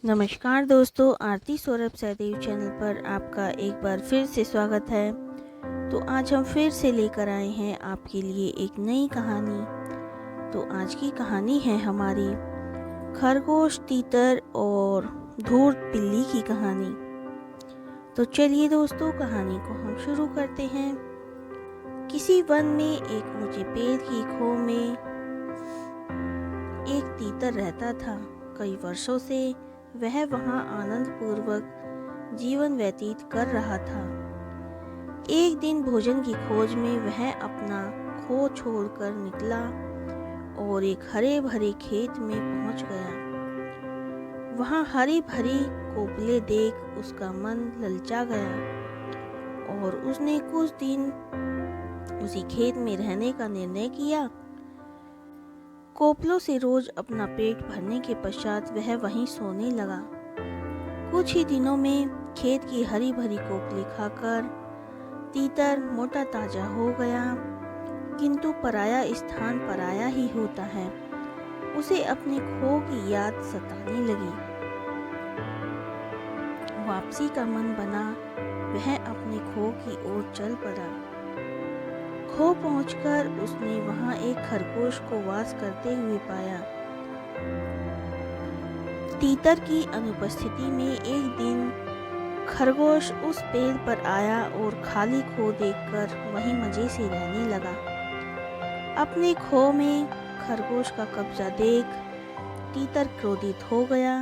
नमस्कार दोस्तों, आरती सौरभ सहदेव चैनल पर आपका एक बार फिर से स्वागत है। तो आज हम फिर से लेकर आए हैं आपके लिए एक नई कहानी। तो आज की कहानी है हमारी खरगोश, तीतर और धूर्त बिल्ली की कहानी। तो चलिए दोस्तों, कहानी को हम शुरू करते हैं। किसी वन में एक ऊंचे पेड़ की खो में एक तीतर रहता था। कई वर्षों से वह वहां आनंद पूर्वक जीवन व्यतीत कर रहा था। एक दिन भोजन की खोज में वह अपना खो छोड़कर निकला और एक हरे भरे खेत में पहुंच गया। वहां हरी भरी कोपले देख उसका मन ललचा गया और उसने कुछ दिन उसी खेत में रहने का निर्णय किया। कोपलों से रोज अपना पेट भरने के पश्चात वह वहीं सोने लगा। कुछ ही दिनों में खेत की हरी भरी कोपली खाकर तीतर मोटा ताजा हो गया, किंतु पराया स्थान पराया ही होता है। उसे अपने खो की याद सताने लगी। वापसी का मन बना, वह अपने खो की ओर चल पड़ा। खो पहुंचकर उसने वहां एक खरगोश को वास करते हुए पाया। तीतर की अनुपस्थिति में एक दिन खरगोश उस पेड़ पर आया और खाली खो देखकर वहीं मजे से रहने लगा। अपने खो में खरगोश का कब्जा देख तीतर क्रोधित हो गया।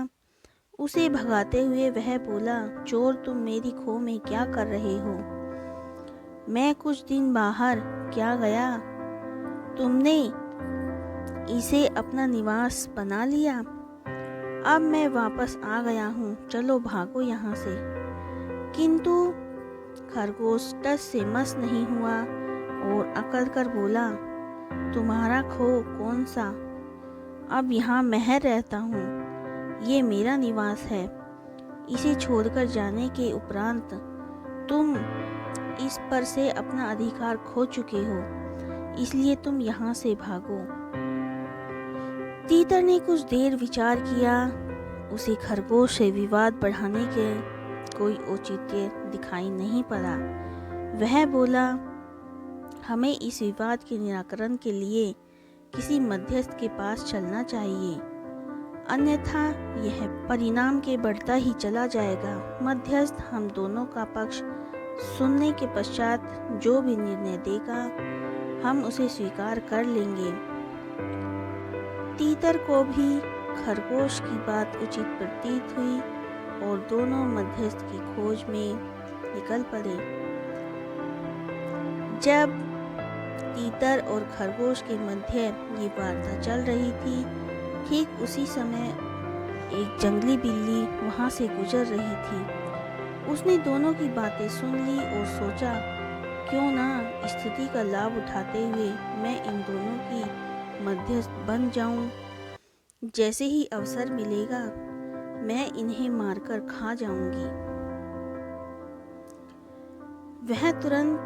उसे भगाते हुए वह बोला, चोर, तुम मेरी खो में क्या कर रहे हो? मैं कुछ दिन बाहर क्या गया, तुमने इसे अपना निवास बना लिया। अब मैं वापस आ गया हूँ, चलो भागो यहाँ से। किंतु खरगोश टस से मस नहीं हुआ और अकड़ कर बोला, तुम्हारा खो कौन सा? अब यहाँ मैं रहता हूँ, ये मेरा निवास है। इसे छोड़कर जाने के उपरांत तुम इस पर से अपना अधिकार खो चुके हो, इसलिए तुम यहाँ से भागो। तीतर ने कुछ देर विचार किया। उसे खरगोश से विवाद बढ़ाने के कोई औचित्य दिखाई नहीं पड़ा। वह बोला, हमें इस विवाद के निराकरण के लिए किसी मध्यस्थ के पास चलना चाहिए, अन्यथा यह परिणाम के बढ़ता ही चला जाएगा। मध्यस्थ हम दोनों का पक्ष सुनने के पश्चात जो भी निर्णय देगा, हम उसे स्वीकार कर लेंगे। तीतर को भी खरगोश की बात उचित प्रतीत हुई और दोनों मध्यस्थ की खोज में निकल पड़े। जब तीतर और खरगोश के मध्य ये वार्ता चल रही थी, ठीक उसी समय एक जंगली बिल्ली वहां से गुजर रही थी। उसने दोनों की बातें सुन ली और सोचा, क्यों ना स्थिति का लाभ उठाते हुए मैं इन दोनों की मध्यस्थ बन जाऊं। जैसे ही अवसर मिलेगा, मैं इन्हें मारकर खा जाऊंगी। वह तुरंत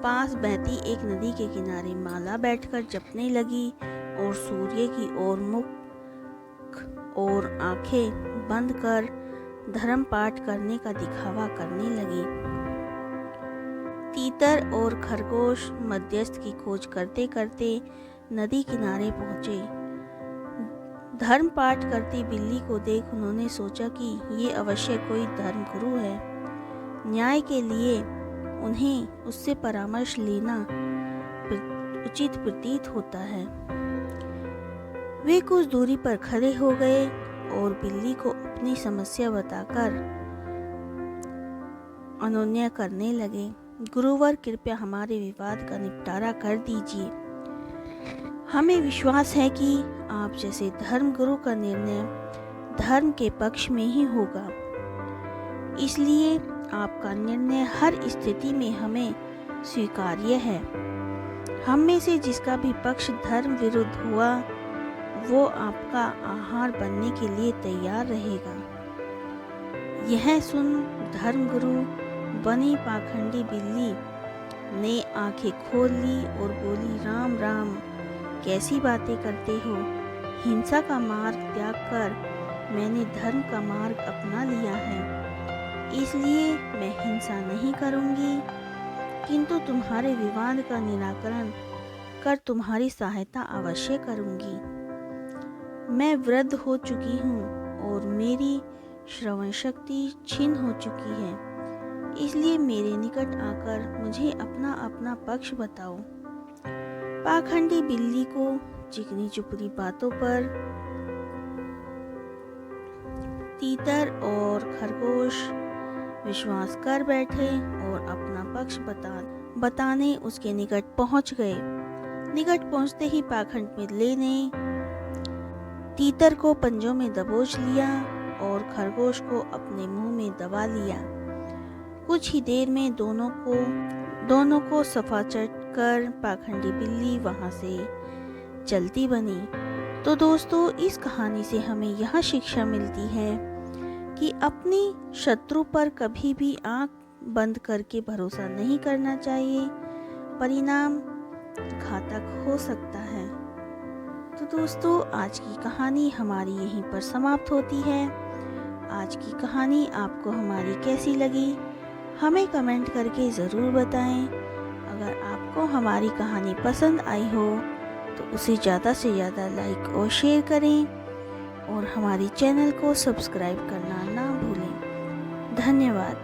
पास बहती एक नदी के किनारे माला बैठकर जपने लगी और सूर्य की ओर मुख और आंखें बंद कर धर्म पाठ करने का दिखावा करने लगी। तीतर और खरगोश मध्यस्थ की खोज करते करते नदी किनारे पहुंचे। धर्म पाठ करती बिल्ली को देख उन्होंने सोचा कि ये अवश्य कोई धर्मगुरु है। न्याय के लिए उन्हें उससे परामर्श लेना उचित प्रतीत होता है। वे कुछ दूरी पर खड़े हो गए और बिल्ली को अपनी समस्या बताकर अनुनय करने लगे। गुरुवर, कृपया हमारे विवाद का निपटारा कर दीजिए। हमें विश्वास है कि आप जैसे धर्म गुरु का निर्णय धर्म के पक्ष में ही होगा, इसलिए आपका निर्णय हर स्थिति में हमें स्वीकार्य है। हम में से जिसका भी पक्ष धर्म विरुद्ध हुआ, वो आपका आहार बनने के लिए तैयार रहेगा। यह सुन धर्मगुरु बनी पाखंडी बिल्ली ने आंखें खोल ली और बोली, राम राम, कैसी बातें करते हो? हिंसा का मार्ग त्याग कर मैंने धर्म का मार्ग अपना लिया है, इसलिए मैं हिंसा नहीं करूंगी, किंतु तुम्हारे विवाद का निराकरण कर तुम्हारी सहायता अवश्य करूंगी। मैं वृद्ध हो चुकी हूँ और मेरी श्रवण शक्ति क्षीण हो चुकी है, इसलिए मेरे निकट आकर मुझे अपना अपना पक्ष बताओ। पाखंडी बिल्ली को चिकनी चुपड़ी बातों पर तीतर और खरगोश विश्वास कर बैठे और अपना पक्ष बताने उसके निकट पहुंच गए। निकट पहुंचते ही पाखंड बिल्ली ने तीतर को पंजों में दबोच लिया और खरगोश को अपने मुंह में दबा लिया। कुछ ही देर में दोनों को सफा चट कर पाखंडी बिल्ली वहां से चलती बनी। तो दोस्तों, इस कहानी से हमें यह शिक्षा मिलती है कि अपनी शत्रु पर कभी भी आंख बंद करके भरोसा नहीं करना चाहिए, परिणाम घातक हो सकता है। तो दोस्तों, आज की कहानी हमारी यहीं पर समाप्त होती है। आज की कहानी आपको हमारी कैसी लगी, हमें कमेंट करके ज़रूर बताएं। अगर आपको हमारी कहानी पसंद आई हो तो उसे ज़्यादा से ज़्यादा लाइक और शेयर करें और हमारी चैनल को सब्सक्राइब करना ना भूलें। धन्यवाद।